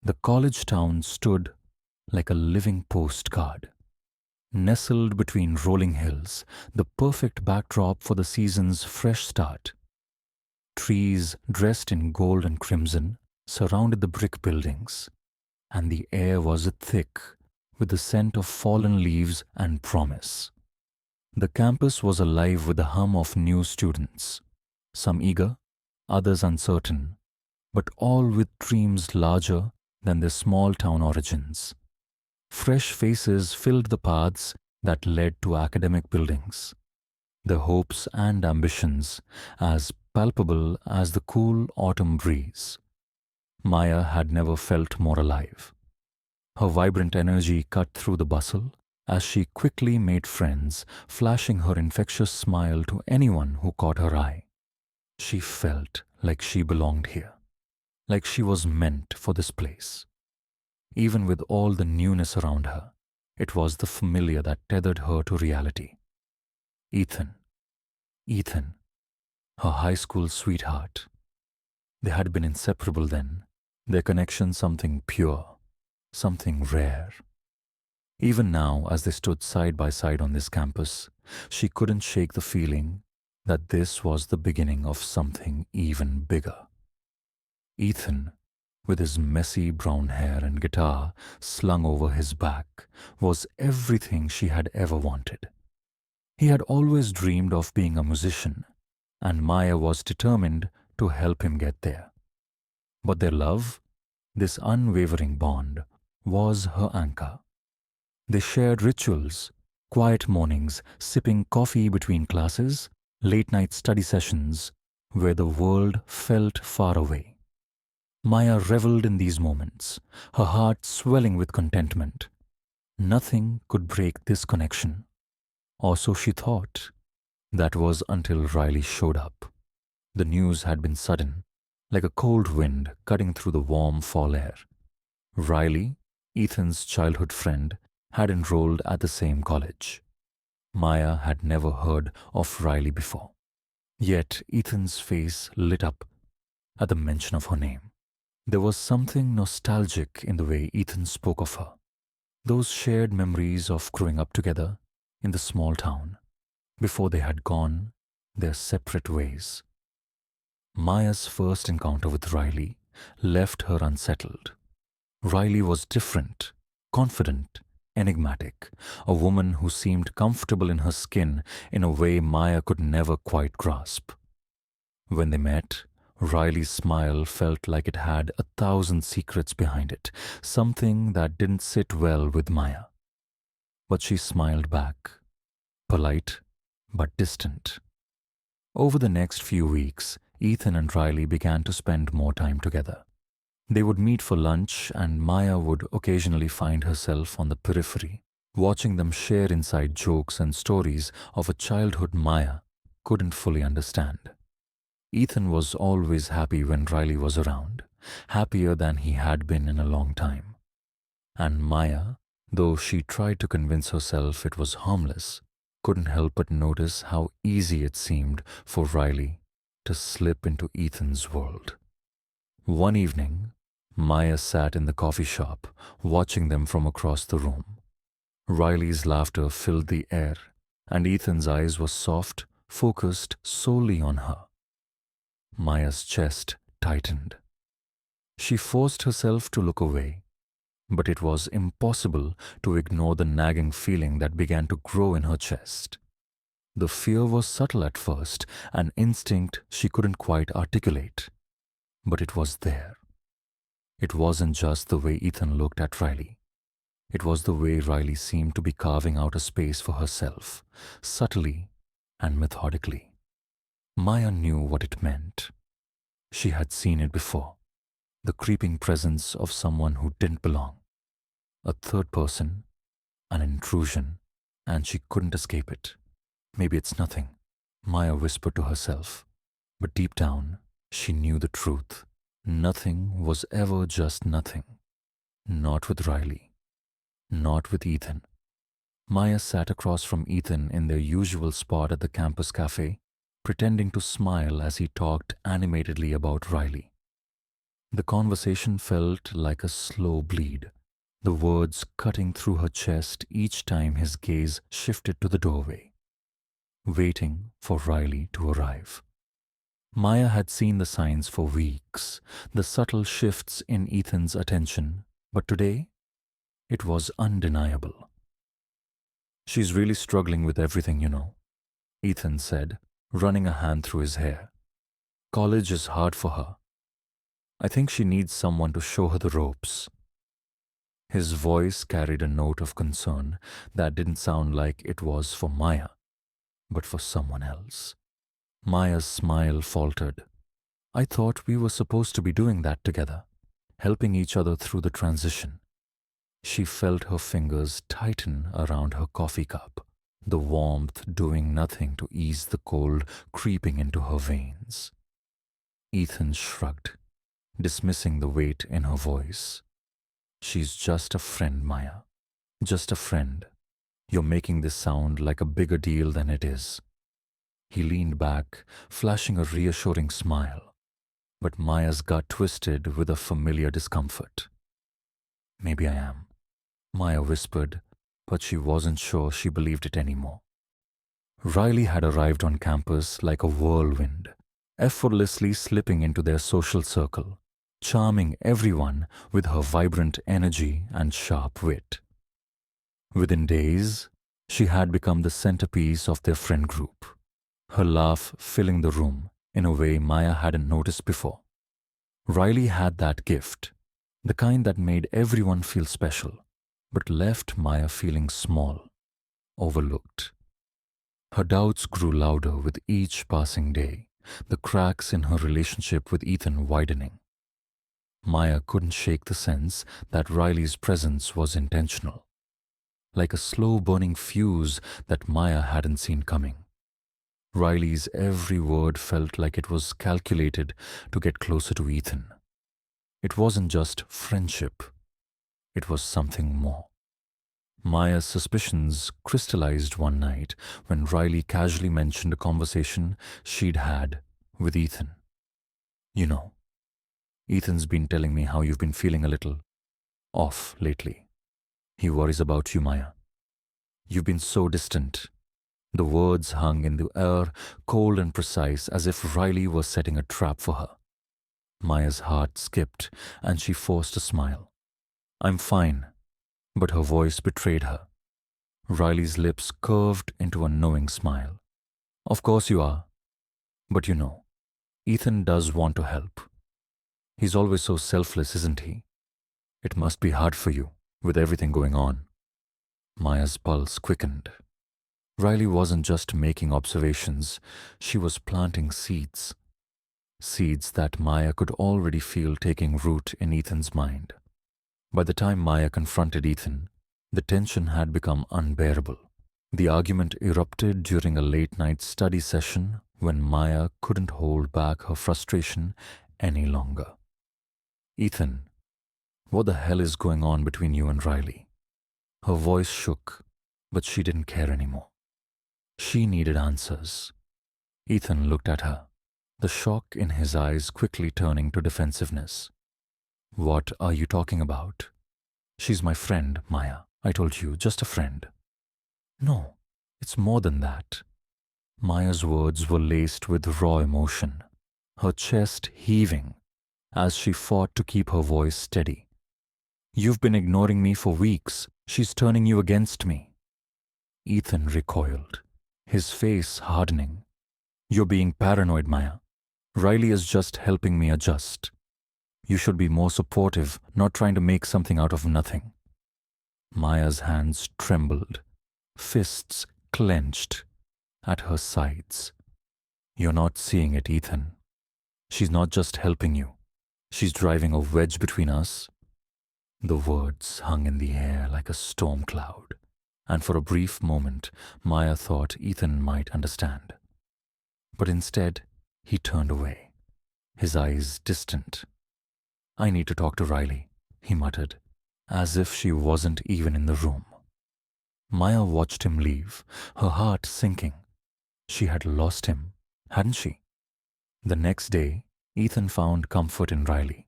The college town stood like a living postcard, nestled between rolling hills, the perfect backdrop for the season's fresh start. Trees dressed in gold and crimson surrounded the brick buildings, and the air was thick with the scent of fallen leaves and promise. The campus was alive with the hum of new students, some eager, others uncertain, but all with dreams larger than their small town origins. Fresh faces filled the paths that led to academic buildings, their hopes and ambitions as palpable as the cool autumn breeze. Maya had never felt more alive. Her vibrant energy cut through the bustle as she quickly made friends, flashing her infectious smile to anyone who caught her eye. She felt like she belonged here, like she was meant for this place. Even with all the newness around her, it was the familiar that tethered her to reality. Ethan. Ethan. Her high school sweetheart. They had been inseparable then, their connection something pure, something rare. Even now, as they stood side by side on this campus, she couldn't shake the feeling that this was the beginning of something even bigger. Ethan, with his messy brown hair and guitar slung over his back, was everything she had ever wanted. He had always dreamed of being a musician, and Maya was determined to help him get there. But their love, this unwavering bond, was her anchor. They shared rituals, quiet mornings, sipping coffee between classes, late-night study sessions, where the world felt far away. Maya reveled in these moments, her heart swelling with contentment. Nothing could break this connection. Or so she thought. That was until Riley showed up. The news had been sudden, like a cold wind cutting through the warm fall air. Riley, Ethan's childhood friend, had enrolled at the same college. Maya had never heard of Riley before. Yet Ethan's face lit up at the mention of her name. There was something nostalgic in the way Ethan spoke of her. Those shared memories of growing up together in the small town, before they had gone their separate ways. Maya's first encounter with Riley left her unsettled. Riley was different, confident, enigmatic, a woman who seemed comfortable in her skin in a way Maya could never quite grasp. When they met, Riley's smile felt like it had 1,000 secrets behind it, something that didn't sit well with Maya. But she smiled back, polite but distant. Over the next few weeks, Ethan and Riley began to spend more time together. They would meet for lunch, and Maya would occasionally find herself on the periphery, watching them share inside jokes and stories of a childhood Maya couldn't fully understand. Ethan was always happy when Riley was around, happier than he had been in a long time. And Maya, though she tried to convince herself it was harmless, couldn't help but notice how easy it seemed for Riley to slip into Ethan's world. One evening, Maya sat in the coffee shop, watching them from across the room. Riley's laughter filled the air, and Ethan's eyes were soft, focused solely on her. Maya's chest tightened. She forced herself to look away, but it was impossible to ignore the nagging feeling that began to grow in her chest. The fear was subtle at first, an instinct she couldn't quite articulate, but it was there. It wasn't just the way Ethan looked at Riley. It was the way Riley seemed to be carving out a space for herself, subtly and methodically. Maya knew what it meant. She had seen it before, the creeping presence of someone who didn't belong. A third person, an intrusion, and she couldn't escape it. Maybe it's nothing, Maya whispered to herself. But deep down, she knew the truth. Nothing was ever just nothing. Not with Riley. Not with Ethan. Maya sat across from Ethan in their usual spot at the campus cafe, pretending to smile as he talked animatedly about Riley. The conversation felt like a slow bleed, the words cutting through her chest each time his gaze shifted to the doorway, waiting for Riley to arrive. Maya had seen the signs for weeks, the subtle shifts in Ethan's attention, but today it was undeniable. "She's really struggling with everything, Ethan said, running a hand through his hair. "College is hard for her. I think she needs someone to show her the ropes." His voice carried a note of concern that didn't sound like it was for Maya, but for someone else. Maya's smile faltered. "I thought we were supposed to be doing that together, helping each other through the transition." She felt her fingers tighten around her coffee cup, the warmth doing nothing to ease the cold creeping into her veins. Ethan shrugged, dismissing the weight in her voice. "She's just a friend, Maya. Just a friend. You're making this sound like a bigger deal than it is." He leaned back, flashing a reassuring smile, but Maya's gut twisted with a familiar discomfort. "Maybe I am," Maya whispered, but she wasn't sure she believed it anymore. Riley had arrived on campus like a whirlwind, effortlessly slipping into their social circle, charming everyone with her vibrant energy and sharp wit. Within days, she had become the centerpiece of their friend group, her laugh filling the room in a way Maya hadn't noticed before. Riley had that gift, the kind that made everyone feel special, but left Maya feeling small, overlooked. Her doubts grew louder with each passing day, the cracks in her relationship with Ethan widening. Maya couldn't shake the sense that Riley's presence was intentional, like a slow-burning fuse that Maya hadn't seen coming. Riley's every word felt like it was calculated to get closer to Ethan. It wasn't just friendship, it was something more. Maya's suspicions crystallized one night when Riley casually mentioned a conversation she'd had with Ethan. "You know, Ethan's been telling me how you've been feeling a little off lately. He worries about you, Maya. You've been so distant." The words hung in the air, cold and precise, as if Riley was setting a trap for her. Maya's heart skipped, and she forced a smile. "I'm fine," but her voice betrayed her. Riley's lips curved into a knowing smile. "Of course you are. But Ethan does want to help. He's always so selfless, isn't he? It must be hard for you, with everything going on." Maya's pulse quickened. Riley wasn't just making observations, she was planting seeds. Seeds that Maya could already feel taking root in Ethan's mind. By the time Maya confronted Ethan, the tension had become unbearable. The argument erupted during a late-night study session when Maya couldn't hold back her frustration any longer. "Ethan, what the hell is going on between you and Riley?" Her voice shook, but she didn't care anymore. She needed answers. Ethan looked at her, the shock in his eyes quickly turning to defensiveness. "What are you talking about?" "She's my friend, Maya. I told you, just a friend." "No, it's more than that." Maya's words were laced with raw emotion, her chest heaving as she fought to keep her voice steady. "You've been ignoring me for weeks. She's turning you against me." Ethan recoiled, his face hardening. "You're being paranoid, Maya. Riley is just helping me adjust. You should be more supportive, not trying to make something out of nothing." Maya's hands trembled, fists clenched at her sides. "You're not seeing it, Ethan. She's not just helping you. She's driving a wedge between us." The words hung in the air like a storm cloud, and for a brief moment Maya thought Ethan might understand. But instead, he turned away, his eyes distant. "I need to talk to Riley," he muttered, as if she wasn't even in the room. Maya watched him leave, her heart sinking. She had lost him, hadn't she? The next day, Ethan found comfort in Riley.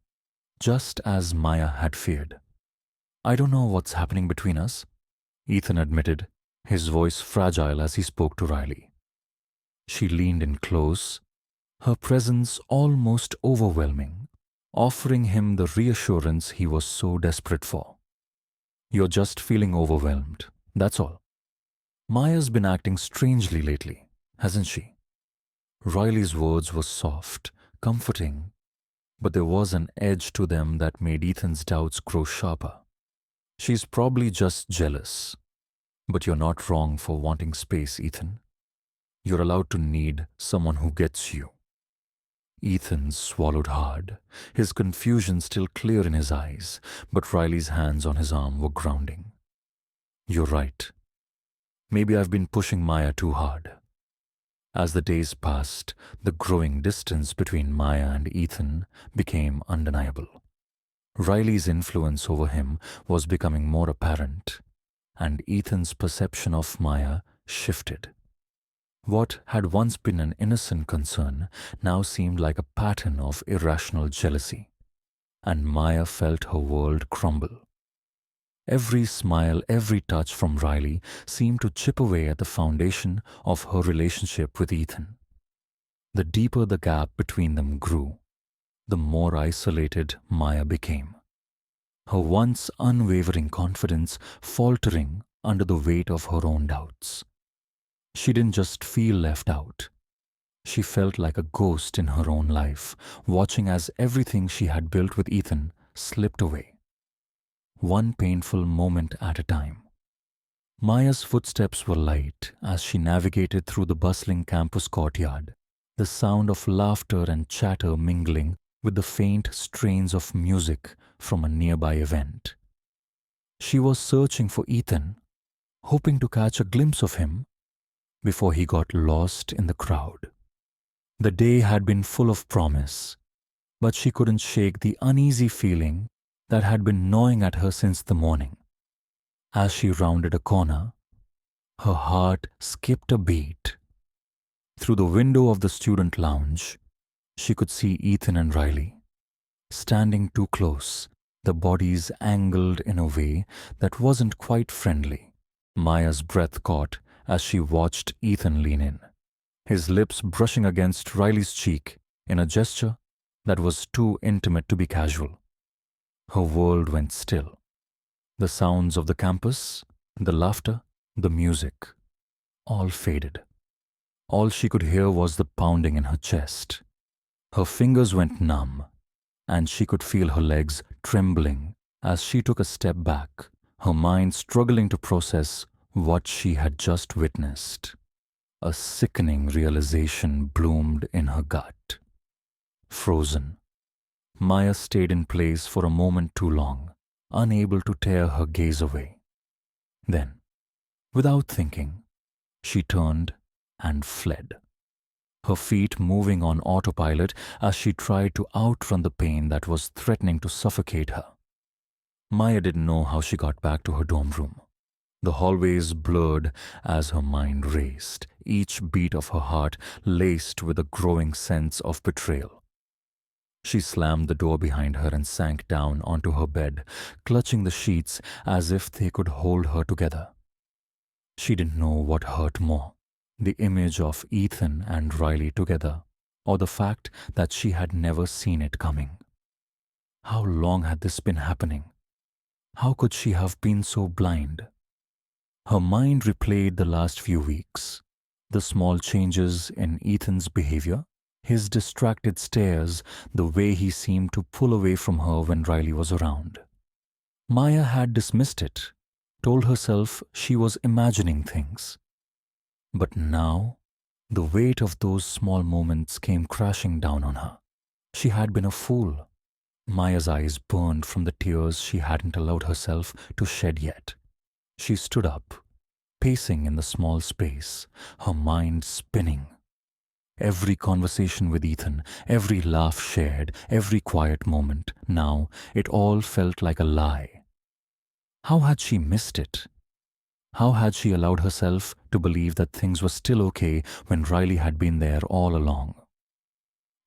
just as Maya had feared. I don't know what's happening between us, Ethan admitted, his voice fragile as he spoke to Riley. She leaned in close, her presence almost overwhelming, offering him the reassurance he was so desperate for. You're just feeling overwhelmed, that's all. Maya's been acting strangely lately, hasn't she? Riley's words were soft, comforting, but there was an edge to them that made Ethan's doubts grow sharper. She's probably just jealous, but you're not wrong for wanting space, Ethan. You're allowed to need someone who gets you. Ethan swallowed hard, his confusion still clear in his eyes, but Riley's hands on his arm were grounding. You're right. Maybe I've been pushing Maya too hard. As the days passed, the growing distance between Maya and Ethan became undeniable. Riley's influence over him was becoming more apparent, and Ethan's perception of Maya shifted. What had once been an innocent concern now seemed like a pattern of irrational jealousy, and Maya felt her world crumble. Every smile, every touch from Riley seemed to chip away at the foundation of her relationship with Ethan. The deeper the gap between them grew, the more isolated Maya became, her once unwavering confidence faltering under the weight of her own doubts. She didn't just feel left out. She felt like a ghost in her own life, watching as everything she had built with Ethan slipped away, one painful moment at a time. Maya's footsteps were light as she navigated through the bustling campus courtyard, the sound of laughter and chatter mingling with the faint strains of music from a nearby event. She was searching for Ethan, hoping to catch a glimpse of him before he got lost in the crowd. The day had been full of promise, but she couldn't shake the uneasy feeling that had been gnawing at her since the morning. As she rounded a corner, her heart skipped a beat. Through the window of the student lounge, she could see Ethan and Riley, standing too close, the bodies angled in a way that wasn't quite friendly. Maya's breath caught as she watched Ethan lean in, his lips brushing against Riley's cheek in a gesture that was too intimate to be casual. Her world went still. The sounds of the campus, the laughter, the music, all faded. All she could hear was the pounding in her chest. Her fingers went numb, and she could feel her legs trembling as she took a step back, her mind struggling to process what she had just witnessed. A sickening realization bloomed in her gut. Frozen, Maya stayed in place for a moment too long, unable to tear her gaze away. Then, without thinking, she turned and fled, her feet moving on autopilot as she tried to outrun the pain that was threatening to suffocate her. Maya didn't know how she got back to her dorm room. The hallways blurred as her mind raced, each beat of her heart laced with a growing sense of betrayal. She slammed the door behind her and sank down onto her bed, clutching the sheets as if they could hold her together. She didn't know what hurt more, the image of Ethan and Riley together, or the fact that she had never seen it coming. How long had this been happening? How could she have been so blind? Her mind replayed the last few weeks, the small changes in Ethan's behavior, his distracted stares, the way he seemed to pull away from her when Riley was around. Maya had dismissed it, told herself she was imagining things. But now, the weight of those small moments came crashing down on her. She had been a fool. Maya's eyes burned from the tears she hadn't allowed herself to shed yet. She stood up, pacing in the small space, her mind spinning. Every conversation with Ethan, every laugh shared, every quiet moment, now it all felt like a lie. How had she missed it? How had she allowed herself to believe that things were still okay when Riley had been there all along?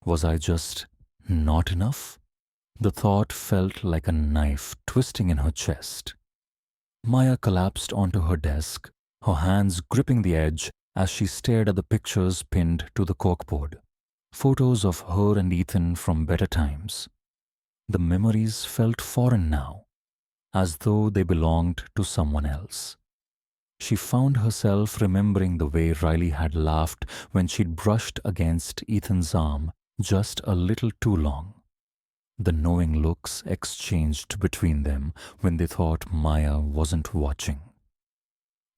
Was I just not enough? The thought felt like a knife twisting in her chest. Maya collapsed onto her desk, her hands gripping the edge as she stared at the pictures pinned to the corkboard. Photos of her and Ethan from better times. The memories felt foreign now, as though they belonged to someone else. She found herself remembering the way Riley had laughed when she'd brushed against Ethan's arm just a little too long. The knowing looks exchanged between them when they thought Maya wasn't watching.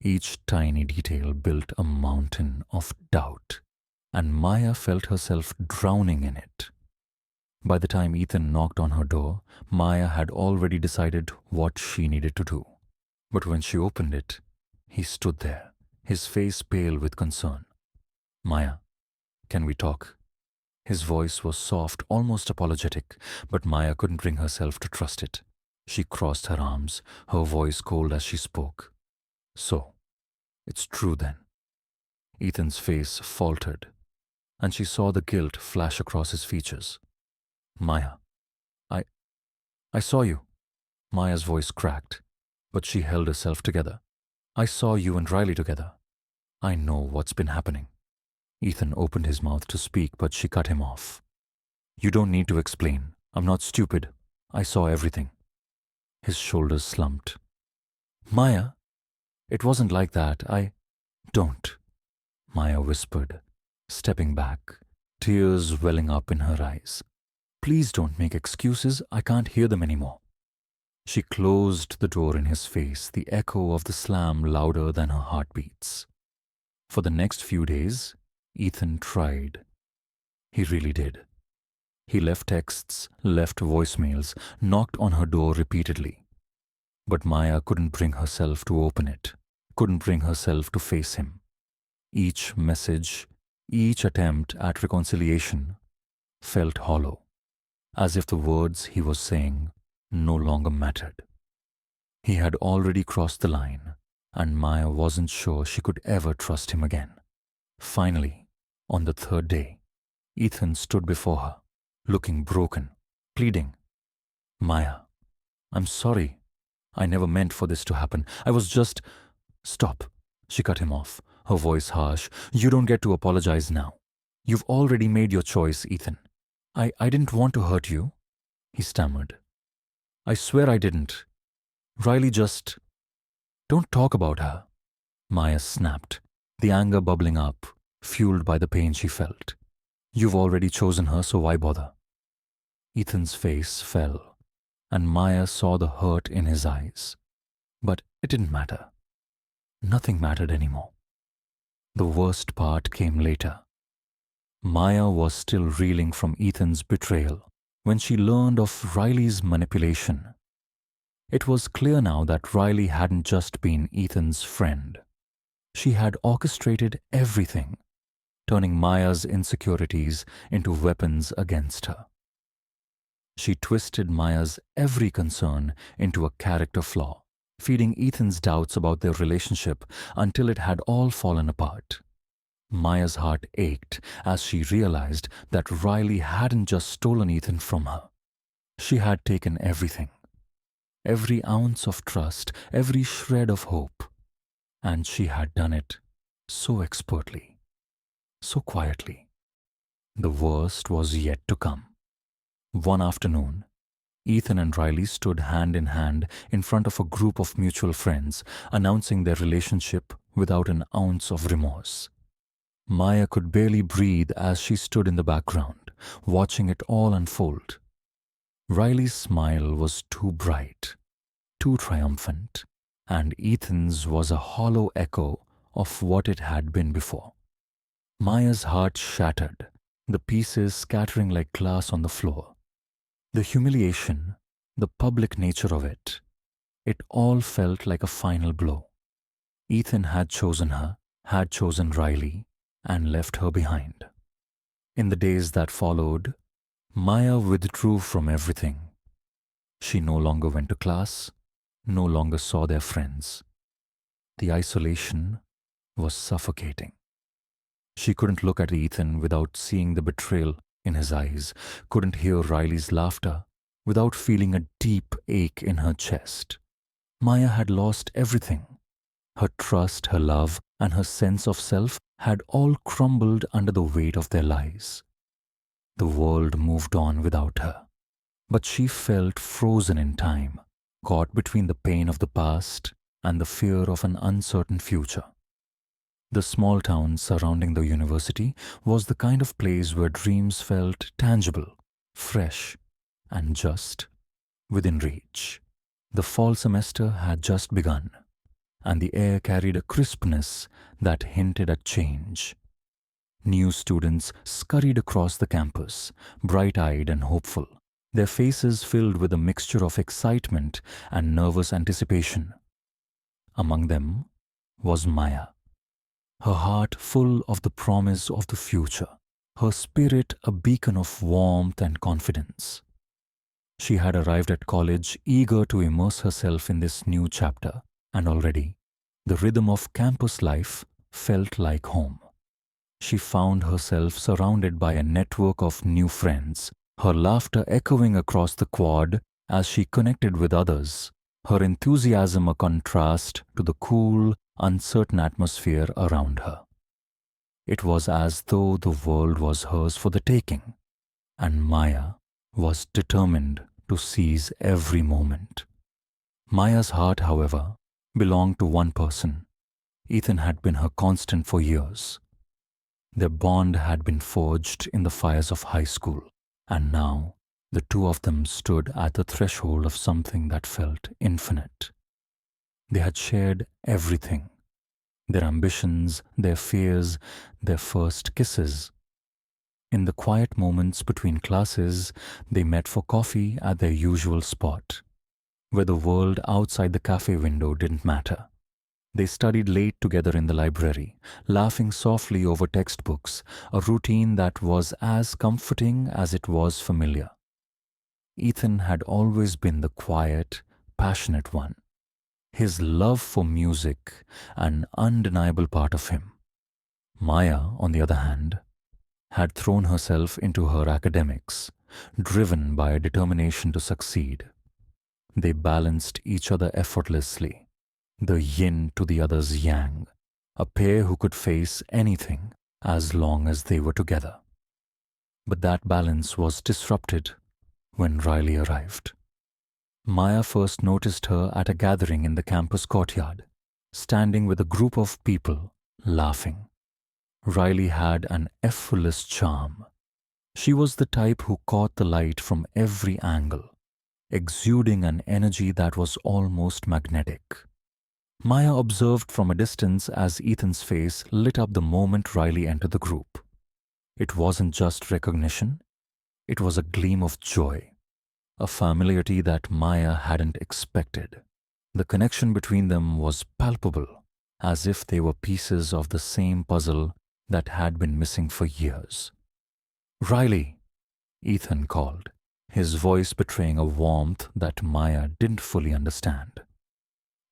Each tiny detail built a mountain of doubt, and Maya felt herself drowning in it. By the time Ethan knocked on her door, Maya had already decided what she needed to do. But when she opened it, he stood there, his face pale with concern. "Maya, can we talk?" His voice was soft, almost apologetic, but Maya couldn't bring herself to trust it. She crossed her arms, her voice cold as she spoke. "So, it's true then." Ethan's face faltered, and she saw the guilt flash across his features. "Maya, I... I saw you." Maya's voice cracked, but she held herself together. "I saw you and Riley together. I know what's been happening." Ethan opened his mouth to speak, but she cut him off. "You don't need to explain. I'm not stupid. I saw everything." His shoulders slumped. "Maya, it wasn't like that. Don't," Maya whispered, stepping back, tears welling up in her eyes. "Please don't make excuses. I can't hear them anymore." She closed the door in his face, the echo of the slam louder than her heartbeats. For the next few days, Ethan tried. He really did. He left texts, left voicemails, knocked on her door repeatedly. But Maya couldn't bring herself to open it, couldn't bring herself to face him. Each message, each attempt at reconciliation felt hollow, as if the words he was saying no longer mattered. He had already crossed the line, and Maya wasn't sure she could ever trust him again. Finally, on the third day, Ethan stood before her, looking broken, pleading. "Maya, I'm sorry. I never meant for this to happen. I was just—" "Stop," she cut him off, her voice harsh. "You don't get to apologize now. You've already made your choice, Ethan. I didn't want to hurt you," he stammered. "I swear I didn't. Riley just—" "Don't talk about her," Maya snapped, the anger bubbling up, fueled by the pain she felt. "You've already chosen her, so why bother?" Ethan's face fell, and Maya saw the hurt in his eyes. But it didn't matter. Nothing mattered anymore. The worst part came later. Maya was still reeling from Ethan's betrayal when she learned of Riley's manipulation. It was clear now that Riley hadn't just been Ethan's friend. She had orchestrated everything, turning Maya's insecurities into weapons against her. She twisted Maya's every concern into a character flaw, feeding Ethan's doubts about their relationship until it had all fallen apart. Maya's heart ached as she realized that Riley hadn't just stolen Ethan from her. She had taken everything, every ounce of trust, every shred of hope, and she had done it so expertly, so quietly. The worst was yet to come. One afternoon, Ethan and Riley stood hand in hand in front of a group of mutual friends, announcing their relationship without an ounce of remorse. Maya could barely breathe as she stood in the background, watching it all unfold. Riley's smile was too bright, too triumphant, and Ethan's was a hollow echo of what it had been before. Maya's heart shattered, the pieces scattering like glass on the floor. The humiliation, the public nature of it all felt like a final blow. Ethan had chosen her, had chosen Riley, and left her behind. In the days that followed, Maya withdrew from everything. She no longer went to class, no longer saw their friends. The isolation was suffocating. She couldn't look at Ethan without seeing the betrayal in his eyes, couldn't hear Riley's laughter without feeling a deep ache in her chest. Maya had lost everything. Her trust, her love, and her sense of self had all crumbled under the weight of their lies. The world moved on without her, but she felt frozen in time, caught between the pain of the past and the fear of an uncertain future. The small town surrounding the university was the kind of place where dreams felt tangible, fresh, and just within reach. The fall semester had just begun, and the air carried a crispness that hinted at change. New students scurried across the campus, bright-eyed and hopeful, their faces filled with a mixture of excitement and nervous anticipation. Among them was Maya, her heart full of the promise of the future, her spirit a beacon of warmth and confidence. She had arrived at college eager to immerse herself in this new chapter, and already the rhythm of campus life felt like home. She found herself surrounded by a network of new friends, her laughter echoing across the quad as she connected with others, her enthusiasm a contrast to the cool, uncertain atmosphere around her. It was as though the world was hers for the taking, and Maya was determined to seize every moment. Maya's heart, however, belonged to one person. Ethan had been her constant for years. Their bond had been forged in the fires of high school, and now the two of them stood at the threshold of something that felt infinite. They had shared everything, their ambitions, their fears, their first kisses. In the quiet moments between classes, they met for coffee at their usual spot, where the world outside the cafe window didn't matter. They studied late together in the library, laughing softly over textbooks, a routine that was as comforting as it was familiar. Ethan had always been the quiet, passionate one. His love for music, an undeniable part of him. Maya, on the other hand, had thrown herself into her academics, driven by a determination to succeed. They balanced each other effortlessly, the yin to the other's yang, a pair who could face anything as long as they were together. But that balance was disrupted when Riley arrived. Maya first noticed her at a gathering in the campus courtyard, standing with a group of people, laughing. Riley had an effortless charm. She was the type who caught the light from every angle, exuding an energy that was almost magnetic. Maya observed from a distance as Ethan's face lit up the moment Riley entered the group. It wasn't just recognition, it was a gleam of joy, a familiarity that Maya hadn't expected. The connection between them was palpable, as if they were pieces of the same puzzle that had been missing for years. "Riley," Ethan called, his voice betraying a warmth that Maya didn't fully understand.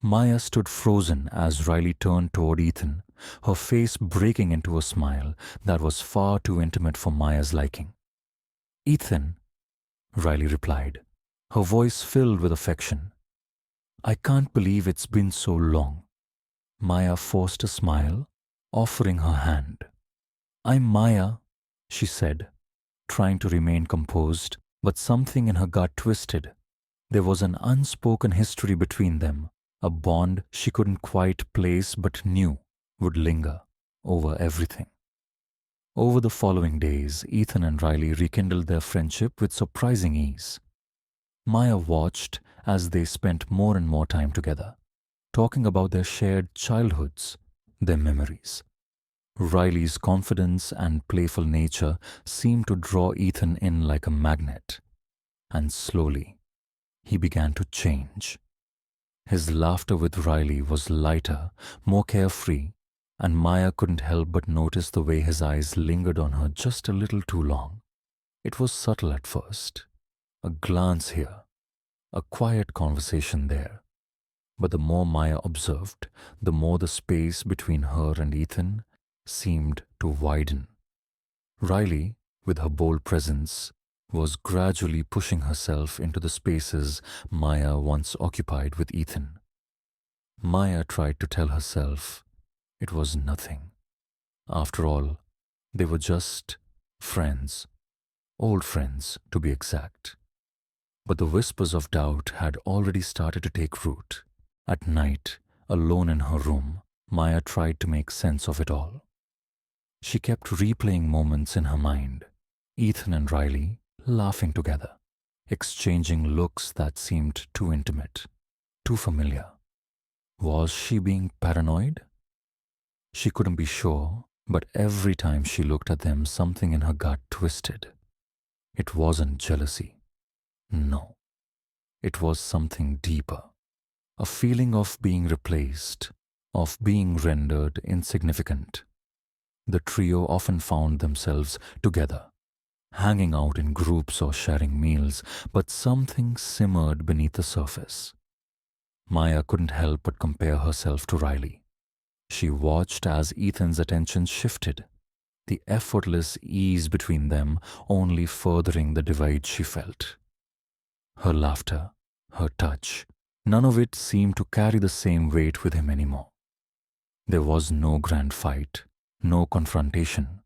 Maya stood frozen as Riley turned toward Ethan, her face breaking into a smile that was far too intimate for Maya's liking. "Ethan," Riley replied, her voice filled with affection. "I can't believe it's been so long." Maya forced a smile, offering her hand. "I'm Maya," she said, trying to remain composed, but something in her gut twisted. There was an unspoken history between them, a bond she couldn't quite place but knew would linger over everything. Over the following days, Ethan and Riley rekindled their friendship with surprising ease. Maya watched as they spent more and more time together, talking about their shared childhoods, their memories. Riley's confidence and playful nature seemed to draw Ethan in like a magnet, and slowly he began to change. His laughter with Riley was lighter, more carefree, and Maya couldn't help but notice the way his eyes lingered on her just a little too long. It was subtle at first, a glance here, a quiet conversation there. But the more Maya observed, the more the space between her and Ethan seemed to widen. Riley, with her bold presence, was gradually pushing herself into the spaces Maya once occupied with Ethan. Maya tried to tell herself it was nothing. After all, they were just friends, old friends to be exact. But the whispers of doubt had already started to take root. At night, alone in her room, Maya tried to make sense of it all. She kept replaying moments in her mind, Ethan and Riley laughing together, exchanging looks that seemed too intimate, too familiar. Was she being paranoid? She couldn't be sure, but every time she looked at them, something in her gut twisted. It wasn't jealousy. No. It was something deeper. A feeling of being replaced, of being rendered insignificant. The trio often found themselves together, hanging out in groups or sharing meals, but something simmered beneath the surface. Maya couldn't help but compare herself to Riley. She watched as Ethan's attention shifted, the effortless ease between them only furthering the divide she felt. Her laughter, her touch, none of it seemed to carry the same weight with him anymore. There was no grand fight, no confrontation.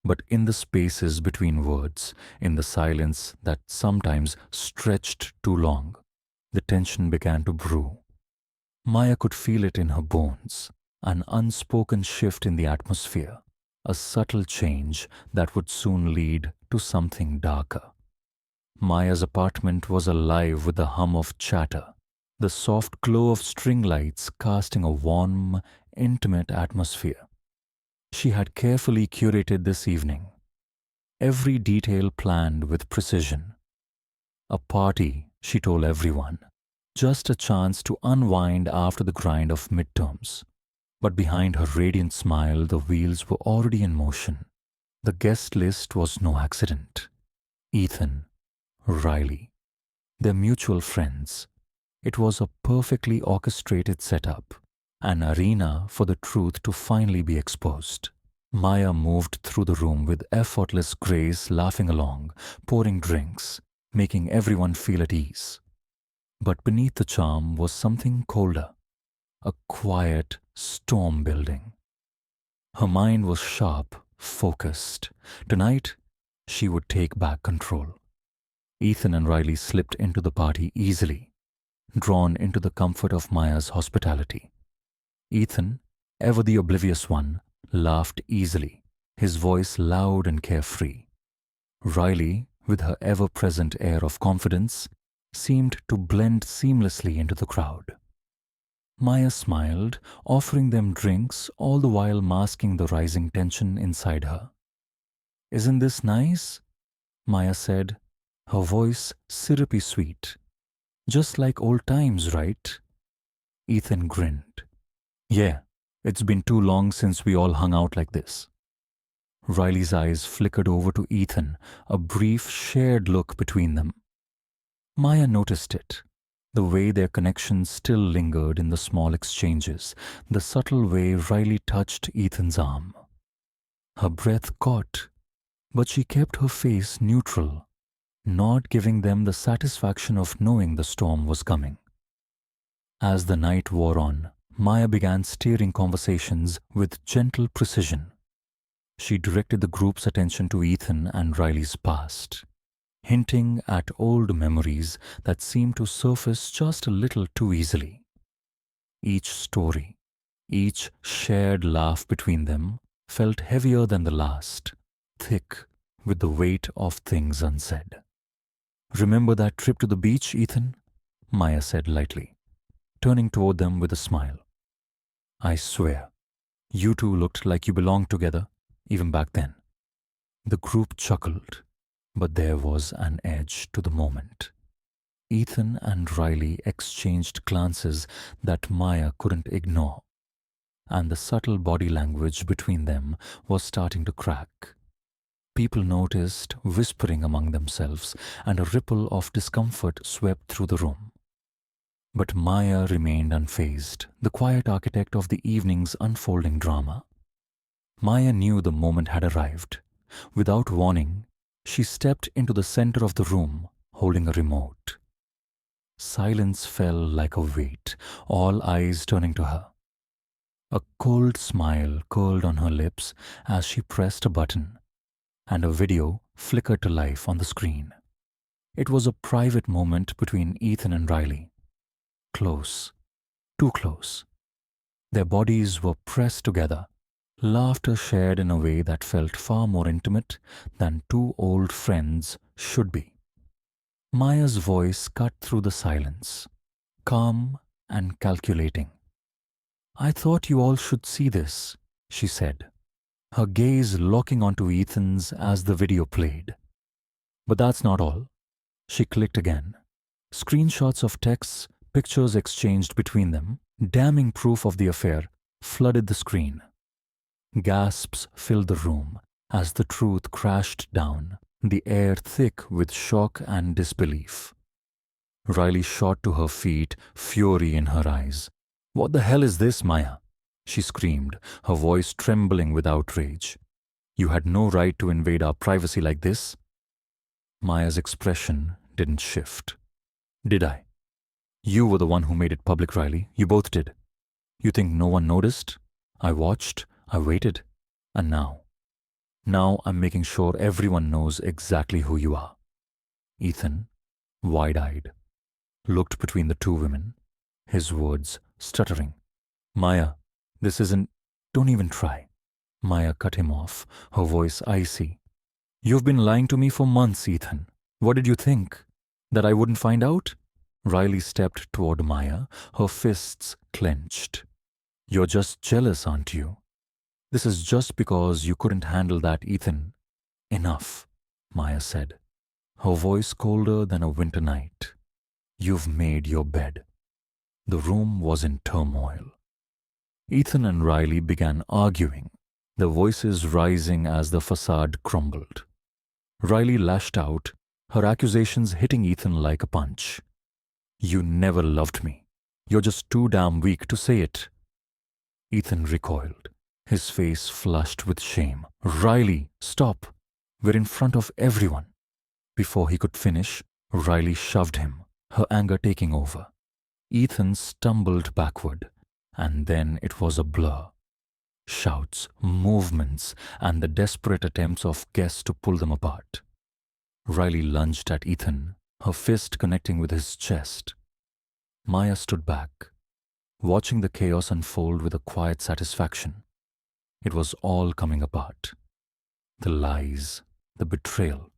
But in the spaces between words, in the silence that sometimes stretched too long, the tension began to brew. Maya could feel it in her bones, an unspoken shift in the atmosphere, a subtle change that would soon lead to something darker. Maya's apartment was alive with the hum of chatter, the soft glow of string lights casting a warm, intimate atmosphere. She had carefully curated this evening, every detail planned with precision. A party, she told everyone, just a chance to unwind after the grind of midterms. But behind her radiant smile, the wheels were already in motion. The guest list was no accident. Ethan, Riley, their mutual friends. It was a perfectly orchestrated setup, an arena for the truth to finally be exposed. Maya moved through the room with effortless grace, laughing along, pouring drinks, making everyone feel at ease. But beneath the charm was something colder, a quiet storm building. Her mind was sharp, focused. Tonight, she would take back control. Ethan and Riley slipped into the party easily, drawn into the comfort of Maya's hospitality. Ethan, ever the oblivious one, laughed easily, his voice loud and carefree. Riley, with her ever-present air of confidence, seemed to blend seamlessly into the crowd. Maya smiled, offering them drinks, all the while masking the rising tension inside her. "Isn't this nice?" Maya said, her voice syrupy sweet. "Just like old times, right?" Ethan grinned. "Yeah, it's been too long since we all hung out like this." Riley's eyes flickered over to Ethan, a brief shared look between them. Maya noticed it, the way their connection still lingered in the small exchanges, the subtle way Riley touched Ethan's arm. Her breath caught, but she kept her face neutral, not giving them the satisfaction of knowing the storm was coming. As the night wore on, Maya began steering conversations with gentle precision. She directed the group's attention to Ethan and Riley's past, hinting at old memories that seemed to surface just a little too easily. Each story, each shared laugh between them felt heavier than the last, thick with the weight of things unsaid. "Remember that trip to the beach, Ethan?" Maya said lightly, turning toward them with a smile. "I swear, you two looked like you belonged together, even back then." The group chuckled, but there was an edge to the moment. Ethan and Riley exchanged glances that Maya couldn't ignore, and the subtle body language between them was starting to crack. People noticed whispering among themselves, and a ripple of discomfort swept through the room. But Maya remained unfazed, the quiet architect of the evening's unfolding drama. Maya knew the moment had arrived. Without warning, She stepped into the center of the room, holding a remote. Silence fell like a weight, all eyes turning to her. A cold smile curled on her lips as she pressed a button, and a video flickered to life on the screen. It was a private moment between Ethan and Riley. Close, too close. Their bodies were pressed together, laughter shared in a way that felt far more intimate than two old friends should be. Maya's voice cut through the silence, calm and calculating. "I thought you all should see this," she said, her gaze locking onto Ethan's as the video played. "But that's not all." She clicked again. Screenshots of texts, pictures exchanged between them, damning proof of the affair, flooded the screen. Gasps filled the room as the truth crashed down, the air thick with shock and disbelief. Riley shot to her feet, fury in her eyes. "What the hell is this, Maya?" she screamed, her voice trembling with outrage. "You had no right to invade our privacy like this." Maya's expression didn't shift. "Did I? You were the one who made it public, Riley. You both did. You think no one noticed? I watched, I waited, and now I'm making sure everyone knows exactly who you are." Ethan, wide-eyed, looked between the two women, his words stuttering. "Maya, this isn't... Don't even try." Maya cut him off, her voice icy. "You've been lying to me for months, Ethan. What did you think? That I wouldn't find out?" Riley stepped toward Maya, her fists clenched. "You're just jealous, aren't you? This is just because you couldn't handle that, Ethan." "Enough," Maya said, her voice colder than a winter night. "You've made your bed." The room was in turmoil. Ethan and Riley began arguing, their voices rising as the facade crumbled. Riley lashed out, her accusations hitting Ethan like a punch. "You never loved me. You're just too damn weak to say it." Ethan recoiled, his face flushed with shame. "Riley, stop. We're in front of everyone." Before he could finish, Riley shoved him, her anger taking over. Ethan stumbled backward, and then it was a blur. Shouts, movements, and the desperate attempts of guests to pull them apart. Riley lunged at Ethan, her fist connecting with his chest. Maya stood back, watching the chaos unfold with a quiet satisfaction. It was all coming apart. The lies, the betrayal.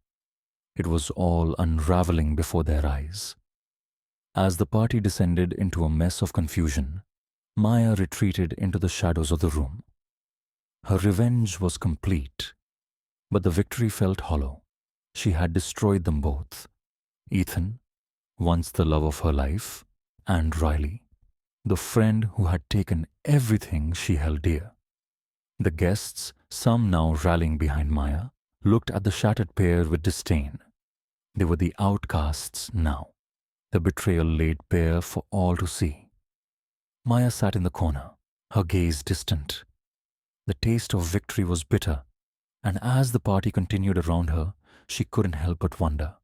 It was all unraveling before their eyes. As the party descended into a mess of confusion, Maya retreated into the shadows of the room. Her revenge was complete, but the victory felt hollow. She had destroyed them both. Ethan, once the love of her life, and Riley, the friend who had taken everything she held dear. The guests, some now rallying behind Maya, looked at the shattered pair with disdain. They were the outcasts now, the betrayal laid bare for all to see. Maya sat in the corner, her gaze distant. The taste of victory was bitter, and as the party continued around her, she couldn't help but wonder.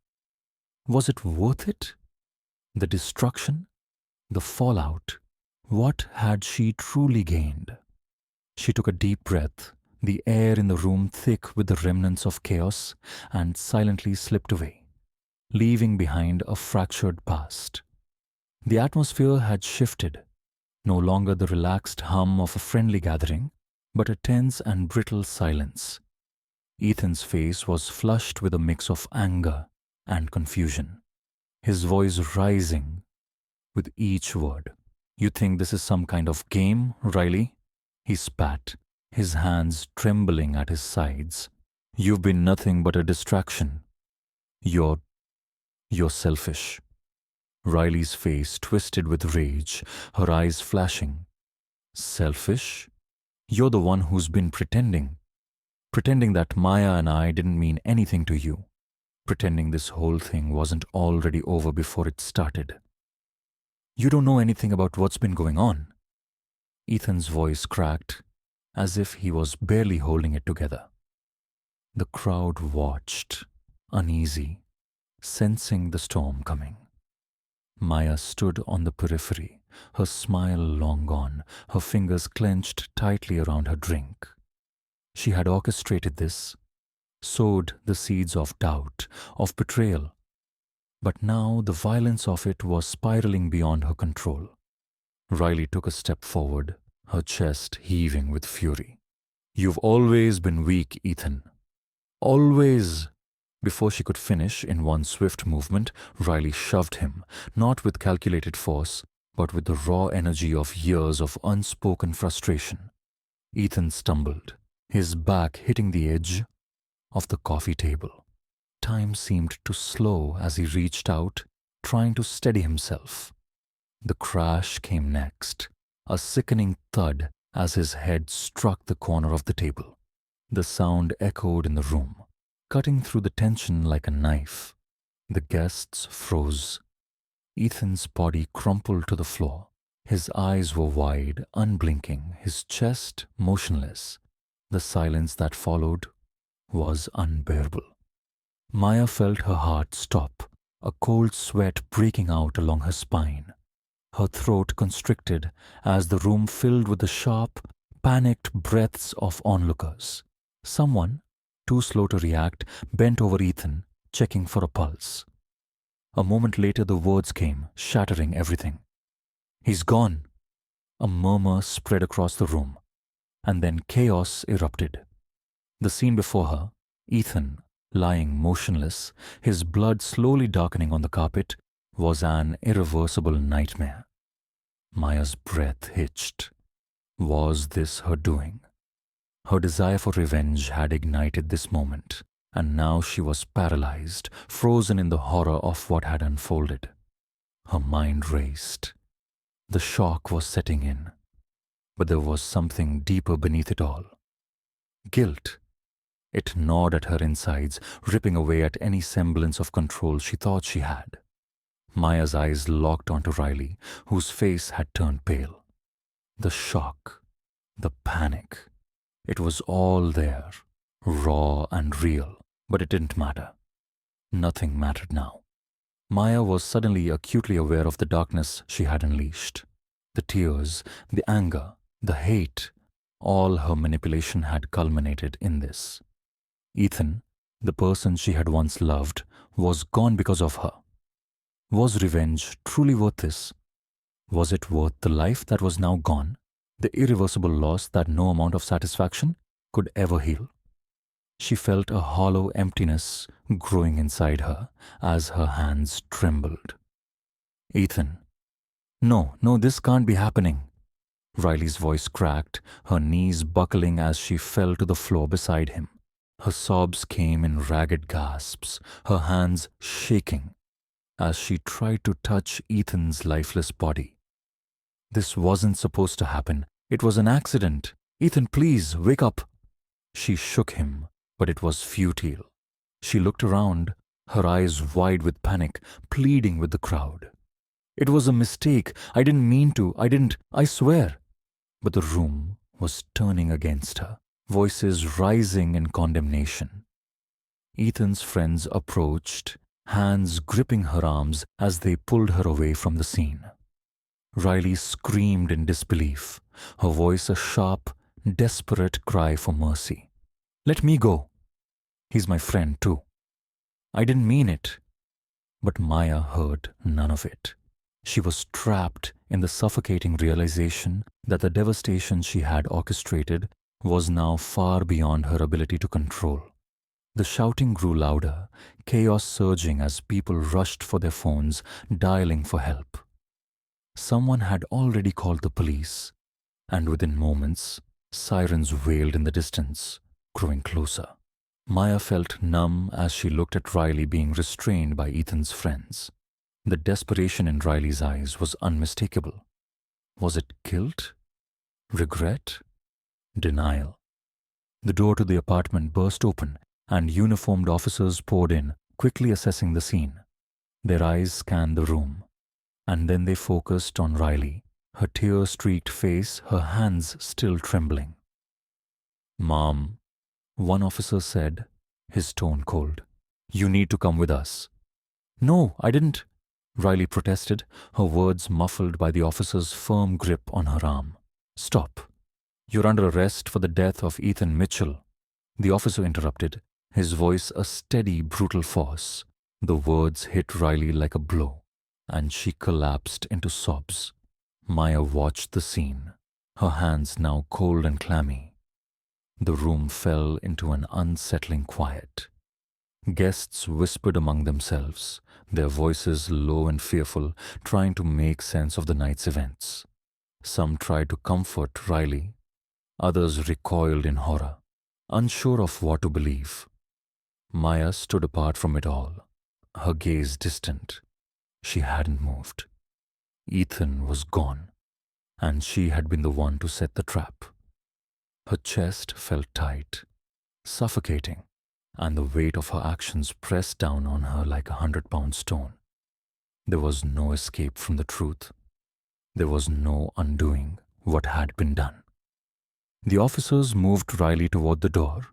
Was it worth it? The destruction? The fallout? What had she truly gained? She took a deep breath, the air in the room thick with the remnants of chaos, and silently slipped away, leaving behind a fractured past. The atmosphere had shifted, no longer the relaxed hum of a friendly gathering, but a tense and brittle silence. Ethan's face was flushed with a mix of anger and confusion, his voice rising with each word. "You think this is some kind of game, Riley?" He spat, his hands trembling at his sides. "You've been nothing but a distraction. You're selfish." Riley's face twisted with rage, her eyes flashing. "Selfish? You're the one who's been pretending that Maya and I didn't mean anything to you, pretending this whole thing wasn't already over before it started. You don't know anything about what's been going on." Ethan's voice cracked, as if he was barely holding it together. The crowd watched, uneasy, sensing the storm coming. Maya stood on the periphery, her smile long gone, her fingers clenched tightly around her drink. She had orchestrated this, sowed the seeds of doubt, of betrayal, but now the violence of it was spiraling beyond her control. Riley took a step forward, her chest heaving with fury. "You've always been weak, Ethan. Always." Before she could finish, in one swift movement, Riley shoved him, not with calculated force, but with the raw energy of years of unspoken frustration. Ethan stumbled, his back hitting the edge of the coffee table. Time seemed to slow as he reached out, trying to steady himself. The crash came next, a sickening thud as his head struck the corner of the table. The sound echoed in the room, cutting through the tension like a knife. The guests froze. Ethan's body crumpled to the floor. His eyes were wide, unblinking, his chest motionless. The silence that followed was unbearable. Maya felt her heart stop, a cold sweat breaking out along her spine. Her throat constricted as the room filled with the sharp, panicked breaths of onlookers. Someone, too slow to react, bent over Ethan, checking for a pulse. A moment later the words came, shattering everything. "He's gone." A murmur spread across the room, and then chaos erupted. The scene before her, Ethan, lying motionless, his blood slowly darkening on the carpet, was an irreversible nightmare. Maya's breath hitched. Was this her doing? Her desire for revenge had ignited this moment, and now she was paralyzed, frozen in the horror of what had unfolded. Her mind raced. The shock was setting in, but there was something deeper beneath it all. Guilt. It gnawed at her insides, ripping away at any semblance of control she thought she had. Maya's eyes locked onto Riley, whose face had turned pale. The shock, the panic, it was all there, raw and real, but it didn't matter. Nothing mattered now. Maya was suddenly acutely aware of the darkness she had unleashed. The tears, the anger, the hate, all her manipulation had culminated in this. Ethan, the person she had once loved, was gone because of her. Was revenge truly worth this? Was it worth the life that was now gone, the irreversible loss that no amount of satisfaction could ever heal? She felt a hollow emptiness growing inside her as her hands trembled. "Ethan, no, this can't be happening." Riley's voice cracked, her knees buckling as she fell to the floor beside him. Her sobs came in ragged gasps, her hands shaking as she tried to touch Ethan's lifeless body. "This wasn't supposed to happen. It was an accident. Ethan, please, wake up." She shook him, but it was futile. She looked around, her eyes wide with panic, pleading with the crowd. "It was a mistake. I didn't mean to. I swear." But the room was turning against her, voices rising in condemnation. Ethan's friends approached, hands gripping her arms as they pulled her away from the scene. Riley screamed in disbelief, her voice a sharp, desperate cry for mercy. "Let me go. He's my friend, too. I didn't mean it." But Maya heard none of it. She was trapped in the suffocating realization that the devastation she had orchestrated was now far beyond her ability to control. The shouting grew louder, chaos surging as people rushed for their phones, dialing for help. Someone had already called the police, and within moments, sirens wailed in the distance, growing closer. Maya felt numb as she looked at Riley being restrained by Ethan's friends. The desperation in Riley's eyes was unmistakable. Was it guilt? Regret? Denial? The door to the apartment burst open, and uniformed officers poured in, quickly assessing the scene. Their eyes scanned the room, and then they focused on Riley, her tear-streaked face, her hands still trembling. "Mom," one officer said, his tone cold, You need to come with us. No, I didn't, Riley protested, her words muffled by the officer's firm grip on her arm. Stop. You're under arrest for the death of Ethan Mitchell. The officer interrupted, his voice a steady, brutal force. The words hit Riley like a blow, and she collapsed into sobs. Maya watched the scene, her hands now cold and clammy. The room fell into an unsettling quiet. Guests whispered among themselves, their voices low and fearful, trying to make sense of the night's events. Some tried to comfort Riley, others recoiled in horror, unsure of what to believe. Maya stood apart from it all, her gaze distant. She hadn't moved. Ethan was gone, and she had been the one to set the trap. Her chest felt tight, suffocating, and the weight of her actions pressed down on her like a 100-pound stone. There was no escape from the truth. There was no undoing what had been done. The officers moved Riley toward the door,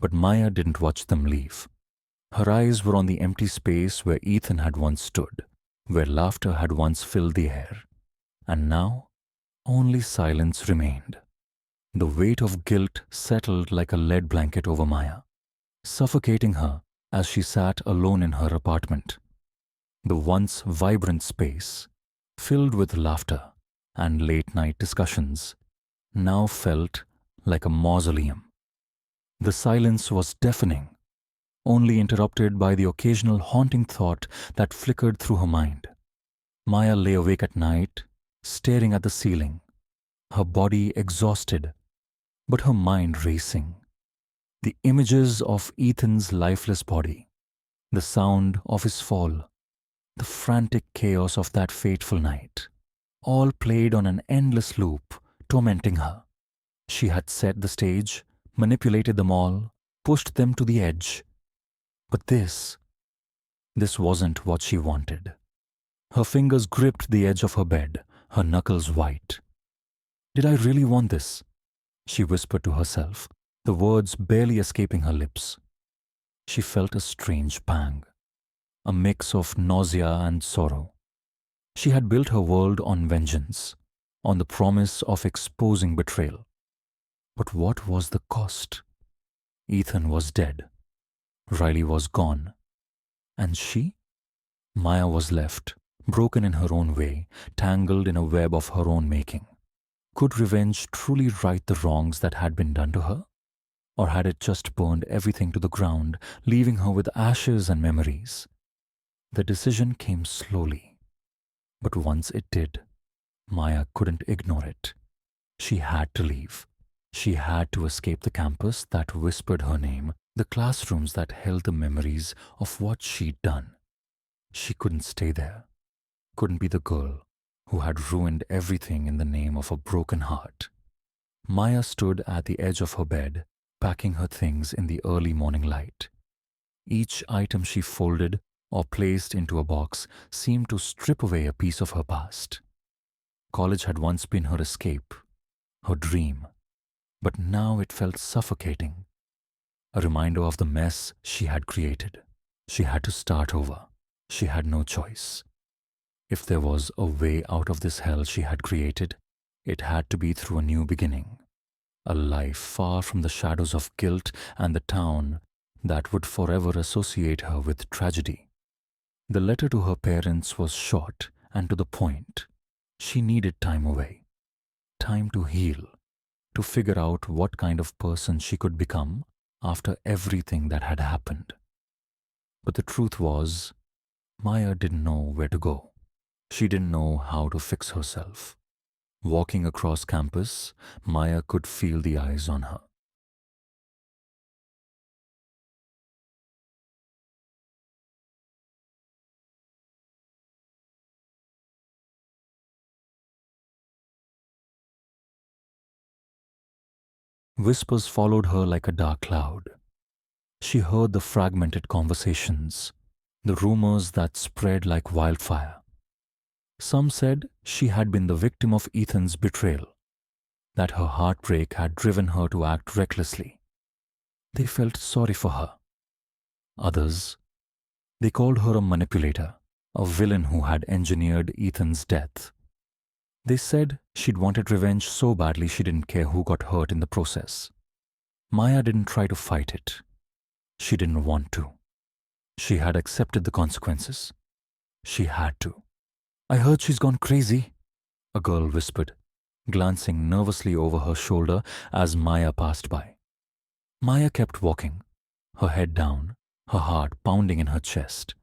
but Maya didn't watch them leave. Her eyes were on the empty space where Ethan had once stood, where laughter had once filled the air, and now only silence remained. The weight of guilt settled like a lead blanket over Maya, suffocating her as she sat alone in her apartment. The once vibrant space, filled with laughter and late-night discussions, now felt like a mausoleum. The silence was deafening, only interrupted by the occasional haunting thought that flickered through her mind. Maya lay awake at night, staring at the ceiling, her body exhausted, but her mind racing. The images of Ethan's lifeless body, the sound of his fall, the frantic chaos of that fateful night, all played on an endless loop, tormenting her. She had set the stage, manipulated them all, pushed them to the edge. But this wasn't what she wanted. Her fingers gripped the edge of her bed, her knuckles white. Did I really want this? She whispered to herself, the words barely escaping her lips. She felt a strange pang, a mix of nausea and sorrow. She had built her world on vengeance, on the promise of exposing betrayal. But what was the cost? Ethan was dead. Riley was gone. And she? Maya was left, broken in her own way, tangled in a web of her own making. Could revenge truly right the wrongs that had been done to her? Or had it just burned everything to the ground, leaving her with ashes and memories? The decision came slowly. But once it did, Maya couldn't ignore it. She had to leave. She had to escape the campus that whispered her name, the classrooms that held the memories of what she'd done. She couldn't stay there, couldn't be the girl who had ruined everything in the name of a broken heart. Maya stood at the edge of her bed, packing her things in the early morning light. Each item she folded or placed into a box seemed to strip away a piece of her past. College had once been her escape, her dream, but now it felt suffocating. A reminder of the mess she had created. She had to start over. She had no choice. If there was a way out of this hell she had created, it had to be through a new beginning. A life far from the shadows of guilt and the town that would forever associate her with tragedy. The letter to her parents was short and to the point. She needed time away, time to heal, to figure out what kind of person she could become after everything that had happened. But the truth was, Maya didn't know where to go. She didn't know how to fix herself. Walking across campus, Maya could feel the eyes on her. Whispers followed her like a dark cloud. She heard the fragmented conversations, the rumors that spread like wildfire. Some said she had been the victim of Ethan's betrayal, that her heartbreak had driven her to act recklessly. They felt sorry for her. Others They called her a manipulator, a villain who had engineered Ethan's death. They said she'd wanted revenge so badly she didn't care who got hurt in the process. Maya didn't try to fight it. She didn't want to. She had accepted the consequences. She had to. "I heard she's gone crazy," a girl whispered, glancing nervously over her shoulder as Maya passed by. Maya kept walking, her head down, her heart pounding in her chest.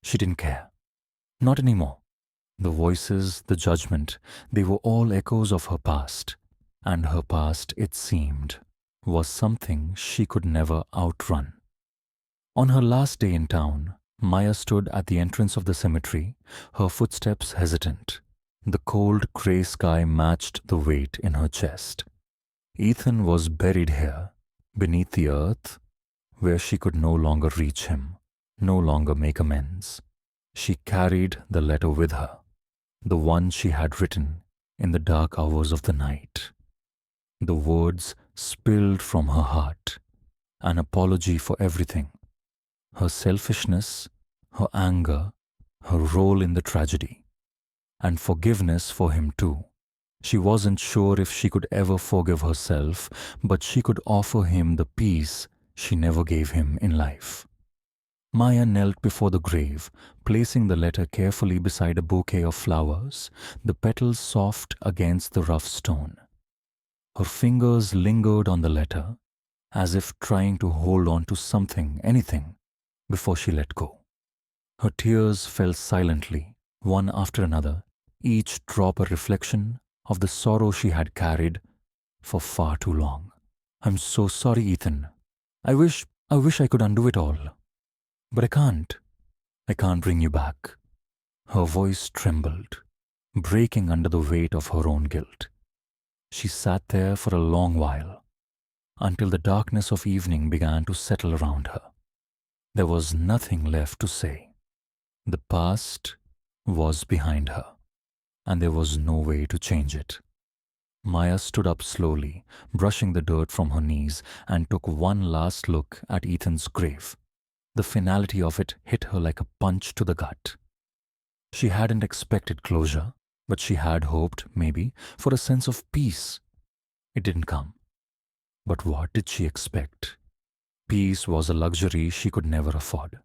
She didn't care. Not anymore. The voices, the judgment, they were all echoes of her past. And her past, it seemed, was something she could never outrun. On her last day in town, Maya stood at the entrance of the cemetery, her footsteps hesitant. The cold grey sky matched the weight in her chest. Ethan was buried here, beneath the earth, where she could no longer reach him, no longer make amends. She carried the letter with her, the one she had written in the dark hours of the night. The words spilled from her heart, an apology for everything, her selfishness, her anger, her role in the tragedy, and forgiveness for him too. She wasn't sure if she could ever forgive herself, but she could offer him the peace she never gave him in life. Maya knelt before the grave, placing the letter carefully beside a bouquet of flowers, the petals soft against the rough stone. Her fingers lingered on the letter, as if trying to hold on to something, anything, before she let go. Her tears fell silently, one after another, each drop a reflection of the sorrow she had carried for far too long. "I'm so sorry, Ethan. I wish I could undo it all. But I can't. I can't bring you back." Her voice trembled, breaking under the weight of her own guilt. She sat there for a long while, until the darkness of evening began to settle around her. There was nothing left to say. The past was behind her, and there was no way to change it. Maya stood up slowly, brushing the dirt from her knees, and took one last look at Ethan's grave. The finality of it hit her like a punch to the gut. She hadn't expected closure, but she had hoped, maybe, for a sense of peace. It didn't come. But what did she expect? Peace was a luxury she could never afford.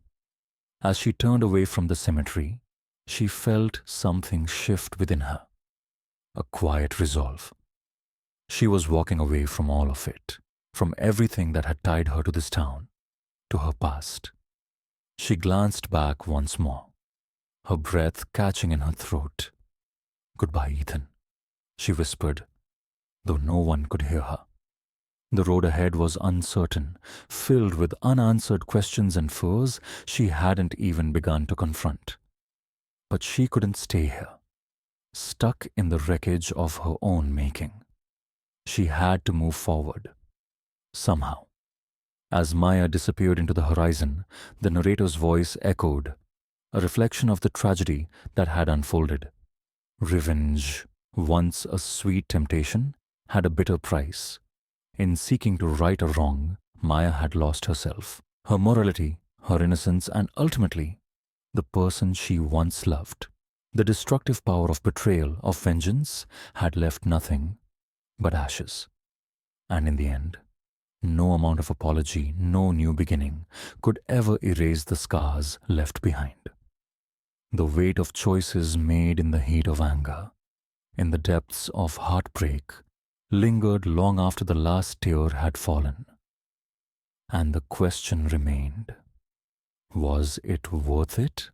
As she turned away from the cemetery, she felt something shift within her. A quiet resolve. She was walking away from all of it, from everything that had tied her to this town, to her past. She glanced back once more, her breath catching in her throat. "Goodbye, Ethan," she whispered, though no one could hear her. The road ahead was uncertain, filled with unanswered questions and fears she hadn't even begun to confront. But she couldn't stay here, stuck in the wreckage of her own making. She had to move forward, somehow. As Maya disappeared into the horizon, the narrator's voice echoed, a reflection of the tragedy that had unfolded. Revenge, once a sweet temptation, had a bitter price. In seeking to right a wrong, Maya had lost herself, her morality, her innocence, and ultimately, the person she once loved. The destructive power of betrayal, of vengeance, had left nothing but ashes. And in the end, no amount of apology, no new beginning, could ever erase the scars left behind. The weight of choices made in the heat of anger, in the depths of heartbreak, lingered long after the last tear had fallen. And the question remained, was it worth it?